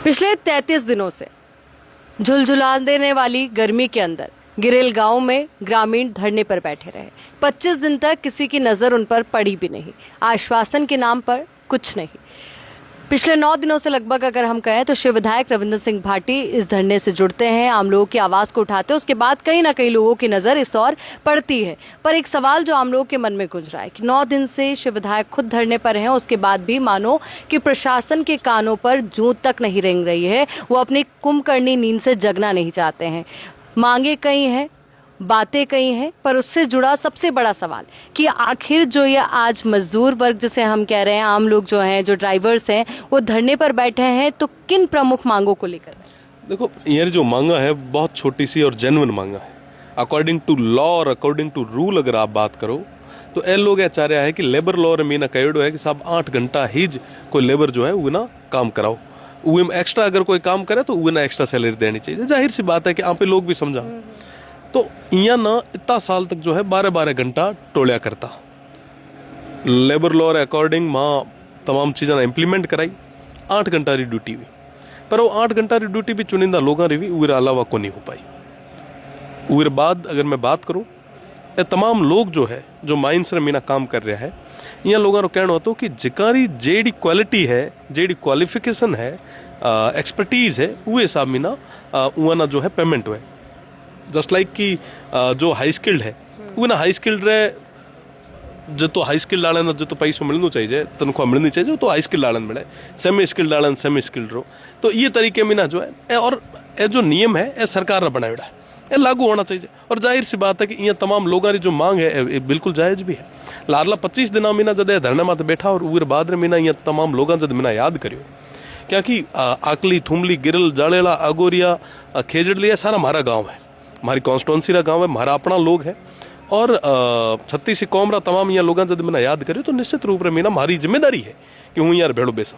पिछले 33 दिनों से झुलझुला देने वाली गर्मी के अंदर गिरेल गांव में ग्रामीण धरने पर बैठे रहे। 25 दिन तक किसी की नज़र उन पर पड़ी भी नहीं, आश्वासन के नाम पर कुछ नहीं। पिछले 9 दिनों से लगभग अगर हम कहें तो शिव विधायक रविंद्र सिंह भाटी इस धरने से जुड़ते हैं, आम लोगों की आवाज़ को उठाते हैं। उसके बाद कहीं ना कहीं लोगों की नज़र इस ओर पड़ती है। पर एक सवाल जो आम लोगों के मन में गूंज रहा है कि 9 दिन से शिव विधायक खुद धरने पर हैं, उसके बाद भी मानो कि प्रशासन के कानों पर जूं तक नहीं रेंग रही है। वो अपनी कुंभकर्णी नींद से जगना नहीं चाहते हैं। मांगे कई हैं, बातें कई हैं, पर उससे जुड़ा सबसे बड़ा सवाल कि आखिर जो ये आज मजदूर वर्ग जिसे हम कह रहे हैं, आम लोग जो हैं, जो ड्राइवर्स हैं, वो धरने पर बैठे हैं तो किन प्रमुख मांगों को लेकर? देखो, ये जो मांगा है बहुत छोटी सी और जेन्युइन मांगा है। अकॉर्डिंग टू लॉ और अकॉर्डिंग टू रूल अगर आप बात करो तो ए लोग ये चाह रहा है कि लेबर लॉ रे मीना कहो है कि साहब 8 घंटा ही कोई लेबर जो है वो ना काम कराओ, वो एक्स्ट्रा अगर कोई काम करे तो वो ना एक्स्ट्रा सैलरी देनी चाहिए। जाहिर सी बात है कि आप लोग भी समझा तो यहाँ ना इतना साल तक जो है 12-12 घंटा टोलिया करता। लेबर लॉ रे अकॉर्डिंग माँ तमाम चीज़ें इम्प्लीमेंट कराई, 8 घंटा री ड्यूटी हुई, पर वो 8 घंटा री ड्यूटी भी चुनिंदा लोगों री भी उर अलावा को नहीं हो पाई। उर बाद अगर मैं बात करूँ ये तमाम लोग जो है जो माइंस रे मीना काम कर रहा है, यहाँ लोगों को कहना होता कि जिकारी जेडी क्वालिटी है, जेडी क्वालिफिकेशन है, एक्सपर्टीज है, वो हिसाब मीना ना जो है पेमेंट हुए। जस्ट लाइक कि जो हाई स्किल्ड है वो ना हाई स्किल्ड रे जो तो हाई स्किल्ड डाले ना जो तो पैसों मिलना चाहिए, तनख्वाह मिलनी चाहिए, जो तो हाई स्किल्ड डालन मिले, सेमी स्किल्ड डालन सेमी स्किल्ड रो। तो ये तरीके में ना जो है और ये जो नियम है ये सरकार ने बनाया है, ये लागू होना चाहिए। और जाहिर सी बात है कि यहाँ तमाम लोगों की जो मांग है ये बिल्कुल जायज़ भी है। लारला 25 दिन मीना जब धरने माते बैठा और उर बाद मीना यहाँ तमाम लोगों जब मीना याद करियो क्या कि आकली, थुमली, गिरल, जाड़ेला, अगोरिया, खेजड़लिया सारा हमारा गाँव है, हमारी कॉन्स्टिट्यूंसी का गांव है, हमारा अपना लोग है। और 36 कौम रा तमाम यहाँ लोगों जब मैंने याद करे तो निश्चित रूप से मीना हमारी जिम्मेदारी है कि हूँ यार भेड़ो बेसा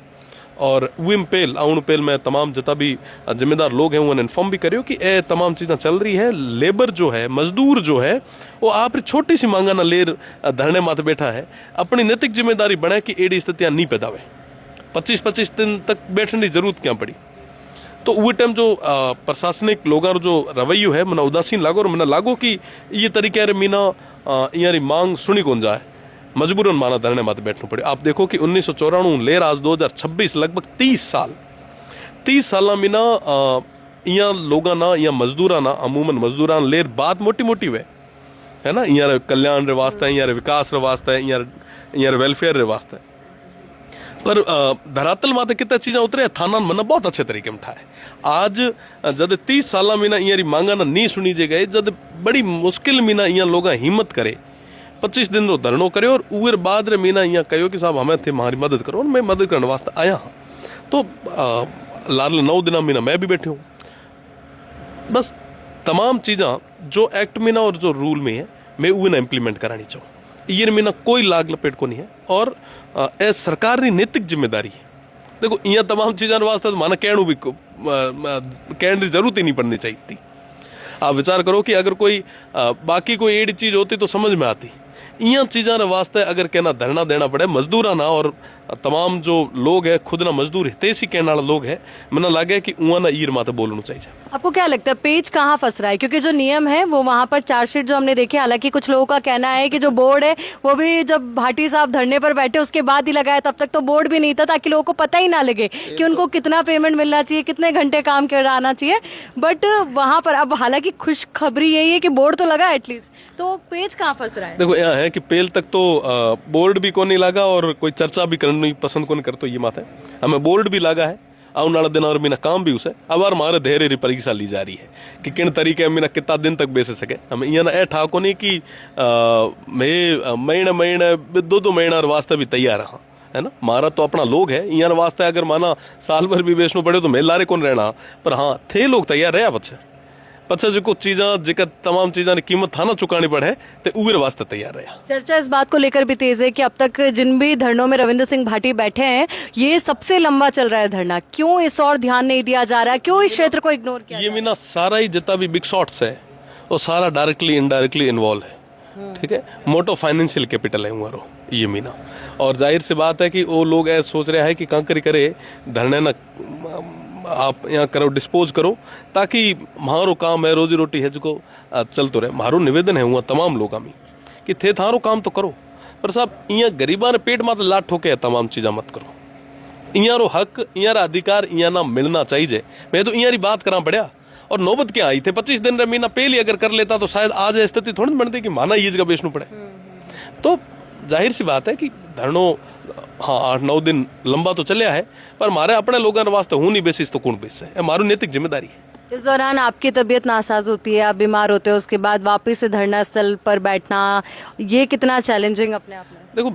और विम पेल आउन पेल में तमाम जितना भी जिम्मेदार लोग हैं उन्हें इन्फॉर्म भी करियो कि ये तमाम चीज़ें चल रही है। लेबर जो है, मजदूर जो है, वो आप छोटी सी मांगा ना लेर धरने माते बैठा है, अपनी नैतिक जिम्मेदारी बनाए कि एडी स्थितियाँ नहीं पैदा हुए। 25-25 दिन तक बैठने की जरूरत क्या पड़ी? तो वो टाइम जो प्रशासनिक लोगों जो रवैयो है मना उदासीन लागो और मना लागो कि ये तरीके रे मीना यारी मांग सुनी कौन जाए, मजबूरन माना धरने माते बैठना पड़े। आप देखो कि 1994 लेर आज 2026 लगभग 30 साल मीना यहाँ लोगा ना, यहाँ मजदूरा ना, अमूमन मजदूरा लेर बात मोटी मोटी हुए है ना, यहाँ कल्याण रे वास्ते है, यहाँ विकास रे वास्ते है, यहाँ वेलफेयर रे वास्ते है। पर धरातल माते कितने चीज़ें उतरे थाना मना बहुत अच्छे तरीके में था। आज जब 30 साल मीना यारी मांगा ना नहीं सुनी जे गए, जब बड़ी मुश्किल मीना यहाँ लोग हिम्मत करे 25 दिन रो धरनो करे और उर बाद रे मीना यहाँ कहो कि साहब हमें थे हमारी मदद करो और मैं मदद करने वास्ते आया हाँ। तो लाल 9 दिन मीना मैं भी बैठे हूँ। बस तमाम चीज़ें जो एक्ट मीना और जो रूल में है मैं उन्हें इम्प्लीमेंट करानी चाहूँ। ये मीना कोई लाग लपेट को नहीं है और ए सरकार की नैतिक जिम्मेदारी है। देखो यहाँ तमाम चीज़ों वास्ते तो माना कहणु भी कहने की जरूरत ही नहीं पड़नी चाहिए थी। आप विचार करो कि अगर कोई बाकी कोई एडी चीज़ होती तो समझ में आती। यहाँ चीज़ों वास्ते अगर कहना धरना देना पड़े मजदूरा ना और तमाम जो लोग है खुद ना मजदूर हितेशी कहने वाला लोग है, मना लगे कि उहाँ ना ईर माता बोलना चाहिए। आपको क्या लगता है पेज कहाँ फंस रहा है? क्योंकि जो नियम है वो वहाँ पर चार्जशीट जो हमने देखी, हालांकि कुछ लोगों का कहना है कि जो बोर्ड है वो भी जब भाटी साहब धरने पर बैठे उसके बाद ही लगाया, तब तक तो बोर्ड भी नहीं था ताकि लोगों को पता ही ना लगे कि उनको कितना पेमेंट मिलना चाहिए, कितने घंटे काम कराना चाहिए। बट वहाँ पर अब हालांकि खुशखबरी यही है कि बोर्ड तो लगा एटलीस्ट, तो पेज कहाँ फंस रहा है? देखो यहाँ है कि पेल तक तो बोर्ड भी को नहीं लगा और कोई चर्चा भी करनी पसंद को नहीं करते, ये बात है। हमें बोर्ड भी लगा है, आने वाला दिन और मीना काम भी उसे अब हमारे धैर्य री परीक्षा ली जा रही है कि किन तरीके मीना कितना दिन तक बेच सके। हमें यहाँ ना ठाको नहीं कि मैं महीने 2 महीना वास्ते भी तैयार हाँ, है ना। हमारा तो अपना लोग है, यहाँ वास्ते अगर माना साल भर भी बेचना पड़े तो मैं लारे कौन रहना, पर हाँ थे लोग तैयार रहे पच्छा जो कुछ चीज़ें जिका तमाम चीज़ों की कीमत थाना चुकानी पड़े तो उर वास्ते तैयार रहा। चर्चा इस बात को लेकर भी तेज है कि अब तक जिन भी धरनों में रविंद्र सिंह भाटी बैठे हैं ये सबसे लंबा चल रहा है धरना, क्यों इस और ध्यान नहीं दिया जा रहा, क्यों इस क्षेत्र को इग्नोर किया? ये मीना सारा ही जितना भी बिग शॉट्स है वो सारा डायरेक्टली इनडायरेक्टली इन्वॉल्व है, ठीक है। मोटो फाइनेंशियल कैपिटल है उमारो ये मीना, और जाहिर सी बात है कि वो लोग ऐसा सोच रहे हैं कि कंकरी करे धरने ना आप यहाँ करो, डिस्पोज करो, ताकि मारो काम है, रोजी रोटी है जो चलते रहे। मारो निवेदन है वहाँ तमाम लोग में कि थे थारो काम तो करो, पर साहब यहाँ गरीबा ने पेट माते लात ठोके तमाम चीज़ा मत करो। इयारो हक, इयारा अधिकार इया ना मिलना चाहिए। मैं तो इयारी बात करा पड़ा, और नौबत क्या आई थे 25 दिन महीना पहले अगर कर लेता तो शायद आज स्थिति थोड़ी बनती कि माना ये जगह बेचना पड़े। तो जाहिर सी बात है कि धरनो हाँ 8-9 दिन लंबा तो चलिया है, पर हमारे अपने लोगों के वास्ते हूँ नहीं बेसिस तो कौन बेस है, हमारी नैतिक जिम्मेदारी है। इस दौरान आपकी तबीयत नासाज होती है, आप बीमार होते हो, उसके बाद वापस से धरना स्थल पर बैठना, ये कितना चैलेंजिंग अपने आप में? देखो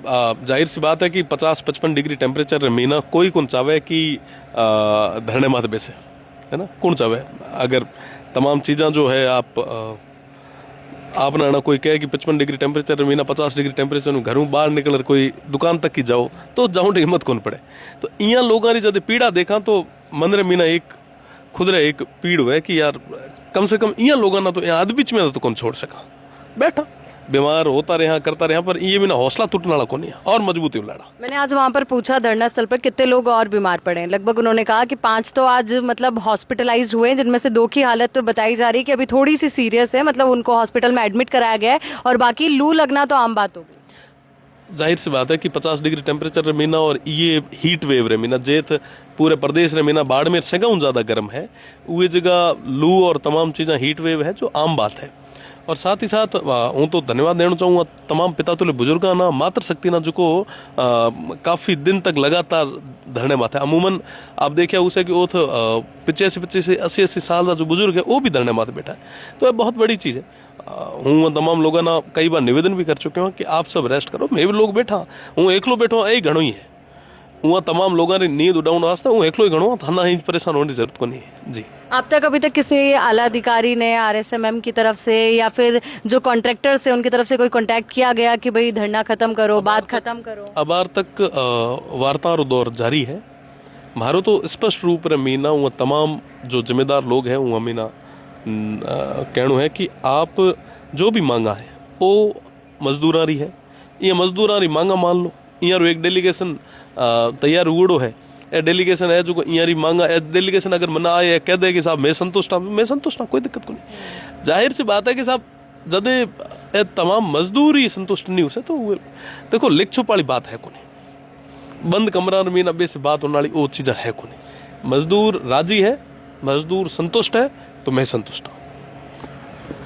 जाहिर सी बात है कि 50-55 डिग्री टेम्परेचर महीना कोई कौन चाहे कि धरने मात बेसे, है ना, कौन चाहे। अगर तमाम चीज़ें जो है आप ना कोई कहे कि 55 डिग्री टेम्परेचर महीना 50 डिग्री टेम्परेचर में घरों बाहर निकल कोई दुकान तक की जाओ तो जाऊँ तो हिम्मत कौन पड़े। तो इं लोगों की जब पीड़ा देखा तो मन रे मीना एक खुद रे एक पीड़ हुआ कि यार कम से कम इं लोगों ना तो यहाँ अध बीच में तो कौन छोड़ सका, बैठा बीमार होता रहा करता रहा, पर ये बिना हौसला टूटने वाला को नहीं और मजबूती लड़ा। मैंने आज वहाँ पर पूछा धरना स्थल पर कितने लोग और बीमार पड़े हैं, लगभग उन्होंने कहा कि 5 तो आज मतलब हॉस्पिटलाइज हुए हैं, जिनमें से 2 की हालत तो बताई जा रही है कि अभी थोड़ी सी सीरियस है, मतलब उनको हॉस्पिटल में एडमिट कराया गया है, और बाकी लू लगना तो आम बात होगी। जाहिर सी बात है कि 50 डिग्री टेम्परेचर महीना और ये हीट वेव रे महीना जेत पूरे प्रदेश रे महीना बाड़मेर से ज़्यादा गर्म है, वो जगह लू और तमाम चीज़ें हीट वेव है जो आम बात है। और साथ ही साथ हूँ तो धन्यवाद देना चाहूँगा तमाम पिता तुल्य बुजुर्ग ना, मातृ शक्ति ना, जो काफ़ी दिन तक लगातार धरने माथे। अमूमन आप देखिए उसे कि वो 85-80 साल का जो बुजुर्ग है वो भी धरने माथे बैठा है, तो ये बहुत बड़ी चीज़ है। हूँ तमाम लोगों ना कई बार निवेदन भी कर चुके हूँ कि आप सब रेस्ट करो, मैं भी लोग बैठा हूँ, एकलो बैठो यही घणो ही है। वहाँ तमाम लोगों ने नींद उड़ाने वास्ते हूँ एकलो ही घणो, थाना ही परेशान होने की जरूरत को नहीं है जी। आप तक अभी तक किसी आला अधिकारी ने RSMM की तरफ से या फिर जो कॉन्ट्रैक्टर्स है उनकी तरफ से कोई कांटेक्ट किया गया कि भाई धरना खत्म करो, बात खत्म करो? अबार तक वार्ता दौर जारी है। मारो तो स्पष्ट रूप में मीना वह तमाम जो जिम्मेदार लोग हैं वह मीना कहना है कि आप जो भी मांगा है वो मजदूरारी है, ये मजदूरारी मांगा मान लो। यहाँ एक डेलीगेशन तैयार उगड़ो है, ए डेलीगेशन है जो यहाँ मांगा, डेलीगेशन अगर मना आए कह दे कि साहब मैं संतुष्ट हाँ, कोई दिक्कत को नहीं। जाहिर सी बात है कि साहब जदे तमाम मजदूर ही संतुष्ट नहीं उसे तो देखो लिख छुप वाली बात है को नहीं, बंद कमरा में ना बेस बात होने वाली वो चीज़ें है को नहीं। मजदूर राजी है, मजदूर संतुष्ट है तो मैं संतुष्ट हूँ।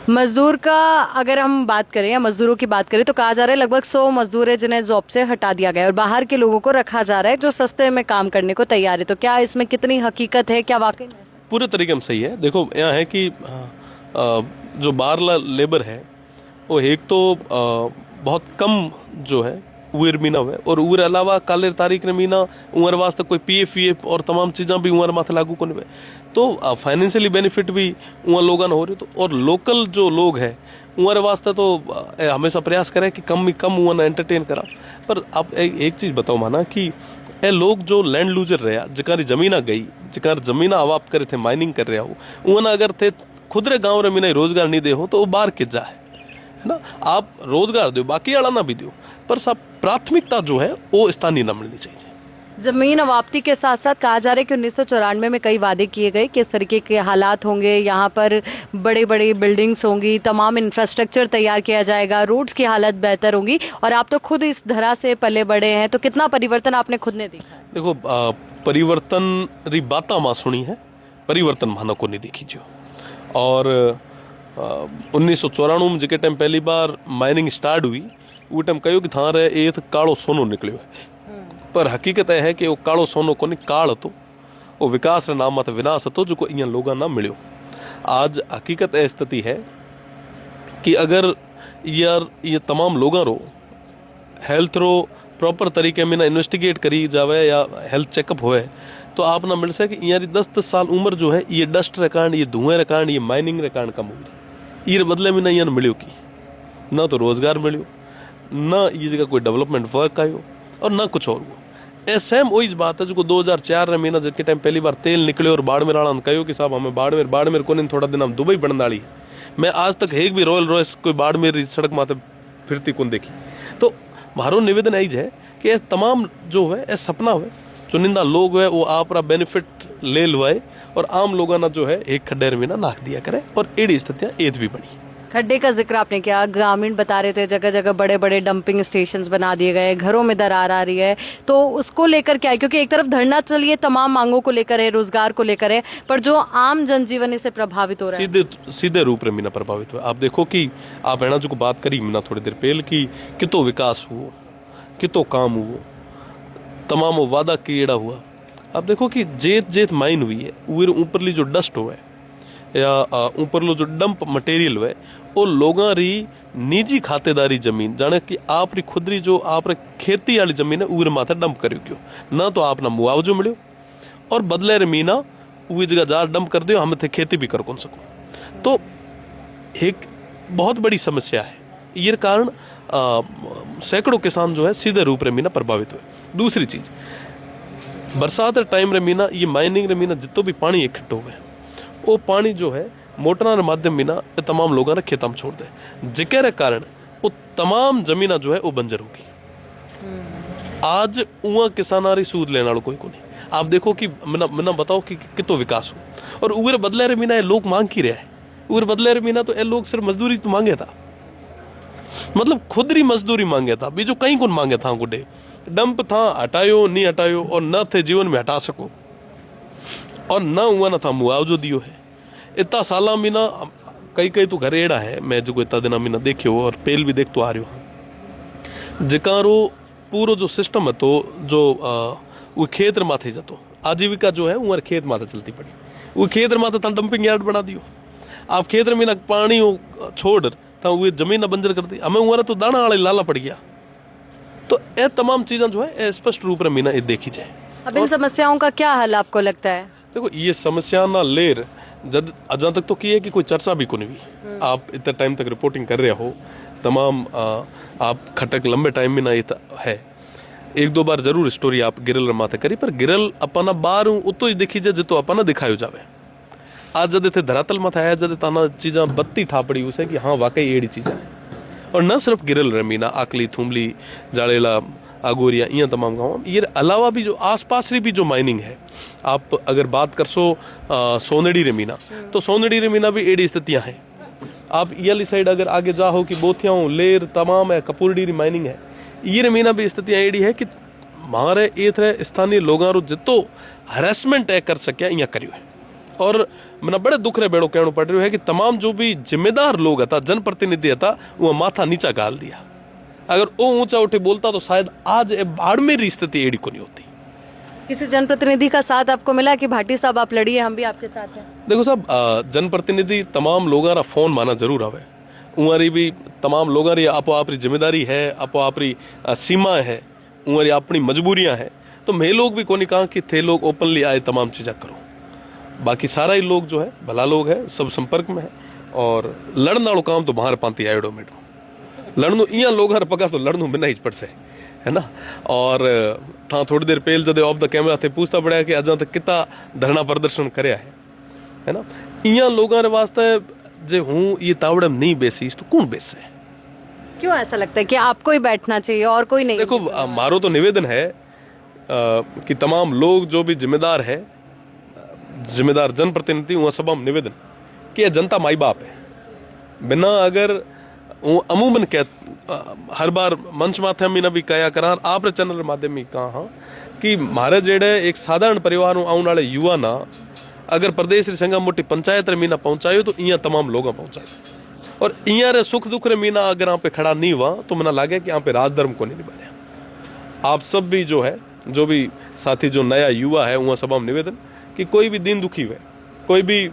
मजदूर का अगर हम बात करें या मजदूरों की बात करें तो कहा जा रहा है लगभग 100 मजदूर है जिन्हें जॉब से हटा दिया गया है और बाहर के लोगों को रखा जा रहा है जो सस्ते में काम करने को तैयार है। तो क्या इसमें कितनी हकीकत है, क्या वाकई में पूरे तरीके में सही है? देखो यहाँ है कि जो बाहरला लेबर है वो एक तो बहुत कम जो है उर मीना हुए, और उर अलावा काले तारीख ने मीना उमर वास्ते कोई PF और तमाम चीज़ें भी उमर माथे लागू करने, तो फाइनेंशियली बेनिफिट भी उन लोगों ने हो रही। तो और लोकल जो लोग हैं उमर वास्ते तो हमेशा प्रयास करें कि कम ही कम उन एंटरटेन करा। पर आप एक चीज़ बताओ माना कि ये लोग जो लैंड लूजर रहा, जिकारी जमीना गई, जिकार जमीना अवाप करे थे, माइनिंग कर रहा हो, उन अगर थे खुद रे गाँव रे मीना रोजगार नहीं दे हो तो वो बाहर के जा है ना। आप रोजगार दो, बाकी आला ना भी दो, पर सब प्राथमिकता जो है वो स्थानीय ना मिलनी चाहिए। जमीन अवाप्ति के साथ साथ कहा जा रहा है कि 1994 में कई वादे किए गए कि इस तरीके के हालात होंगे, यहाँ पर बड़े बड़े बिल्डिंग्स होंगी, तमाम इंफ्रास्ट्रक्चर तैयार किया जाएगा, रोड्स की हालत बेहतर होंगी, और आप तो खुद इस धरा से पले बड़े हैं, तो कितना परिवर्तन आपने खुद ने देखा है? देखो परिवर्तन री बाता माँ सुनी है, परिवर्तन माना को नहीं देखी जो। और 1994 में जिके टाइम पहली बार माइनिंग स्टार्ट हुई वो टाइम कहो कि थां रहे एक कालो सोनो निकलो है, पर हकीकत है कि वो कालो सोनो को नहीं, काल तो वो विकास रे नाम मत विनाश तो जो इन लोगों ना मिलो। आज हकीकत स्थिति है कि अगर यार ये तमाम लोगों रो हेल्थ रो प्रॉपर तरीके में ना इन्वेस्टिगेट करी जावे या हेल्थ चेकअप होए तो आप ना मिल सके। यार 10-10 साल उम्र जो है ये डस्ट रे कारण, ये धुएं रे कारण, ये माइनिंग रे कारण कम हुई, ये बदले में ना ये मिलो की ना तो रोजगार मिलो, ना ये जगह कोई डेवलपमेंट वर्क आयो, और ना कुछ और। वो सेम वही बात है जो 2004 महीना जिसके टाइम पहली बार तेल निकले और बाड़मेर वाला कहो कि साहब हमें बाड़मेर को नहीं, थोड़ा दिन हम दुबई बनने वाली है। मैं आज तक एक भी रॉयल रॉयस कोई बाड़मेर सड़क माते फिरती कौन देखी। तो मारो निवेदन यही है कि तमाम जो है सपना हुए चुनिंदा लोग है वो आप बेनिफिट ले लवाए और आम लोगों ना जो है एक खड्डे में ना नाक दिया करे और एड़ी स्थितियाँ एत भी बनी। खड्डे का जिक्र आपने किया, ग्रामीण बता रहे थे जगह जगह बड़े बड़े डंपिंग स्टेशंस बना दिए गए, घरों में दरार आ रही है, तो उसको लेकर क्या है? क्योंकि एक तरफ धरना चलिए तमाम मांगों को लेकर है, रोजगार को लेकर है, पर जो आम जनजीवन इससे प्रभावित हो रहा है सीधे रूप में मीना प्रभावित हुआ। आप देखो कि आप है ना जो बात करी मीना थोड़ी देर पहले कि कितो विकास हुआ, कितो काम हुआ, तमाम वादा किएड़ा हुआ। आप देखो कि जेत जेत माइन हुई है उर ऊपरली जो डस्ट हुआ है या ऊपरलो जो डंप मटेरियल हुआ है वो लोगों री निजी खातेदारी जमीन जाने कि आप री खुद री जो आप खेती वाली जमीन है उर माथे डंप करियो क्यों ना, तो आप ना मुआवजो मिलो और बदले रे मीना उस जगह जा डंप कर दियो, हम थे खेती भी कर कौन सको। तो एक बहुत बड़ी समस्या है, ये कारण सैकड़ों किसान जो है सीधे रूप रे मीना प्रभावित हुए। दूसरी चीज बरसात के टाइम रे मीना ये माइनिंग रे मीना जितो भी पानी इकट्ठो हुए वो पानी जो है मोटरा के माध्यम मीना तमाम लोगों ने खेतों में छोड़ दे, जिके कारण वो तमाम जमीना जो है वो बंजर होगी। आज उआ किसाना री सूद लेने वालों कोई को नहीं। आप देखो कि मना बताओ कि कितो विकास हो और उर बदले रे मीना ये लोग मांग की रहे हैं। उर बदले रे मीना तो ये लोग सिर्फ मजदूरी तो मांगे था, मतलब खुद री मजदूरी मांगे था, बीजो कहीं कौन मांगे था गुड्डे डंप था हटायो नहीं हटायो और न थे जीवन में हटा सको और न हुआ ना था मुआवजो दियो है। इतना साला मीना कई कई तो घर एड़ा है मैं जो इतना दिन मीना देखियो और पेल भी देख तो आ रही हूँ जिकारो पूरो जो सिस्टम है तो जो वो खेत माथे जातो आजीविका जो है वो खेत माथे चलती पड़ी, वो खेत माथे था डंपिंग यार्ड बना दियो। आप खेत मीना पानी छोड़ था वो जमीन बंजर कर दी, हमें वो तो दाना वाले लाला पड़ गया। तो ये तमाम चीजें जो है स्पष्ट रूप में मीना ये देखी जाए। अब इन समस्याओं का क्या हल आपको लगता है? देखो ये समस्या ना लेर जब अजा तक तो की है कि कोई चर्चा भी कोई भी। आप इतना टाइम तक रिपोर्टिंग कर रहे हो तमाम आप खटक लंबे टाइम में ना ये है, एक दो बार जरूर स्टोरी आप गिरल माथे करी पर गिरल अपना बार उतो ही देखी जाए जितो अपना दिखायो जावे। आज जब थे धरातल माथे आया जब ताना चीज़ा बत्ती ठापड़ी उसे कि हाँ वाकई एड़ी चीज़ा है और न सिर्फ गिरल रमीना आकली थुमली जाड़ेला आगोरिया ये तमाम गाँव ये अलावा भी जो आसपास री भी जो माइनिंग है। आप अगर बात कर सो सोनड़ी रेमीना तो सोनड़ी रेमीना भी एड़ी स्थितियाँ हैं। आप ये वाली साइड अगर आगे जाओ कि बोथियाँ लेर तमाम है कपूरडी री माइनिंग है, ये रेमीना भी स्थितियाँ एड़ी है कि हमारे ये तरह स्थानीय लोगों रो जितो हरेसमेंट है कर सके यहाँ करियो है। और मना बड़े दुख रे बेड़ो कहना पड़ रहा है कि तमाम जो भी जिम्मेदार लोग था जनप्रतिनिधि था वो माथा नीचा गाल दिया। अगर वो ऊंचा उठे बोलता तो शायद आज बाड़मेर स्थिति एड़ी को नहीं होती। किसी जनप्रतिनिधि का साथ आपको मिला कि भाटी साहब आप लड़िए हम भी आपके साथ हैं? देखो साहब जनप्रतिनिधि तमाम लोगों का फोन माना जरूर आवे, उमारी भी तमाम लोगों की आपो आपरी जिम्मेदारी है, आपो आपरी सीमा है, उमारी अपनी मजबूरियां हैं। तो मैं लोग भी कोनी कहा कि थे लोग ओपनली आए तमाम चीज़ें करो। बाकी सारा ही लोग जो है भला लोग है, सब संपर्क में है और लड़न वालों काम तो बाहर पाती आयोडो मेडो लड़नू इं लोग हर पका तो लड़नू बिना ही पड़ से है ना। और था थोड़ी देर पहले जब ऑफ द कैमरा थे पूछता पड़ा कि अजा तक कितना धरना प्रदर्शन कराया है ना। इं लोगों के वास्ते जे हूँ ये तावड़म नहीं बेसी तो कौन बेस है? क्यों ऐसा लगता है कि आपको ही बैठना चाहिए और कोई नहीं? देखो मारो तो निवेदन है कि तमाम लोग जो भी जिम्मेदार है, जिम्मेदार जनप्रतिनिधि वहाँ सभा में निवेदन कि जनता माई बाप है। बिना अगर अमूमन हर बार मंच माथे में भी कया करार आप चैनल माध्यम में कहा कि मारे जेड़े एक साधारण परिवार आने वाले युवा ना अगर प्रदेश संगा मोटी पंचायत रे मीना पहुंचायो तो इं तमाम लोग पहुंचाए और इं रे सुख दुख रे मीना अगर यहाँ पे खड़ा नहीं हुआ तो मना लगे कि यहाँ पे राजधर्म को नहीं निभा। आप सब भी जो है जो भी साथी जो नया युवा है वहाँ सभा में निवेदन कि कोई भी दिन दुखी हुए, कोई भी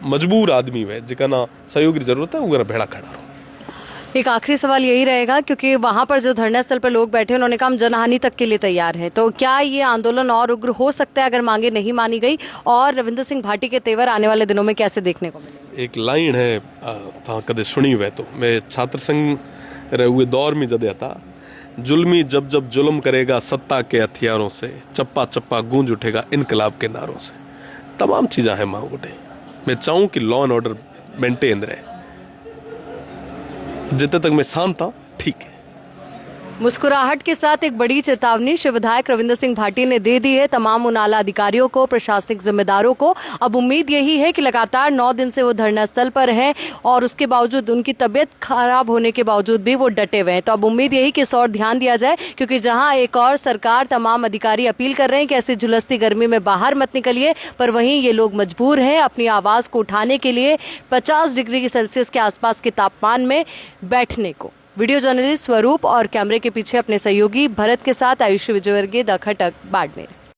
मजबूर आदमी हुए जिका ना सहयोग की जरूरत है वो भेड़ा खड़ा रहो। एक आखिरी सवाल यही रहेगा क्योंकि वहां पर जो धरना स्थल पर लोग बैठे उन्होंने कहा हम जनहानि तक के लिए तैयार हैं, तो क्या ये आंदोलन और उग्र हो सकता है अगर मांगे नहीं मानी गई और रविंद्र सिंह भाटी के तेवर आने वाले दिनों में कैसे देखने को मिलेंगे? एक लाइन है था कदे सुनी हुए तो मैं छात्र संघ हुए दौर में जदे था, जुल्मी जब जब जुल्म करेगा सत्ता के हथियारों से, चप्पा चप्पा गूंज उठेगा इनकलाब के नारों से। तमाम चीज़ें हैं माँ उठे। मैं चाहूँ कि लॉ एंड ऑर्डर मेंटेन रहे, जितने तक मैं शांत था ठीक है, मुस्कुराहट के साथ एक बड़ी चेतावनी श्री विधायक रविंद्र सिंह भाटी ने दे दी है तमाम मुनाला अधिकारियों को, प्रशासनिक जिम्मेदारों को। अब उम्मीद यही है कि लगातार 9 दिन से वो धरना स्थल पर हैं और उसके बावजूद उनकी तबीयत खराब होने के बावजूद भी वो डटे हुए हैं। तो अब उम्मीद यही कि इस और ध्यान दिया जाए, क्योंकि जहां एक और सरकार, तमाम अधिकारी अपील कर रहे हैं कि ऐसी झुलसती गर्मी में बाहर मत निकलिए, पर वहीं ये लोग मजबूर हैं अपनी आवाज़ को उठाने के लिए 50 डिग्री सेल्सियस के आसपास के तापमान में बैठने को। वीडियो जर्नलिस्ट स्वरूप और कैमरे के पीछे अपने सहयोगी भरत के साथ आयुषी विजयवर्गीय, द खटक, बाड़मेर।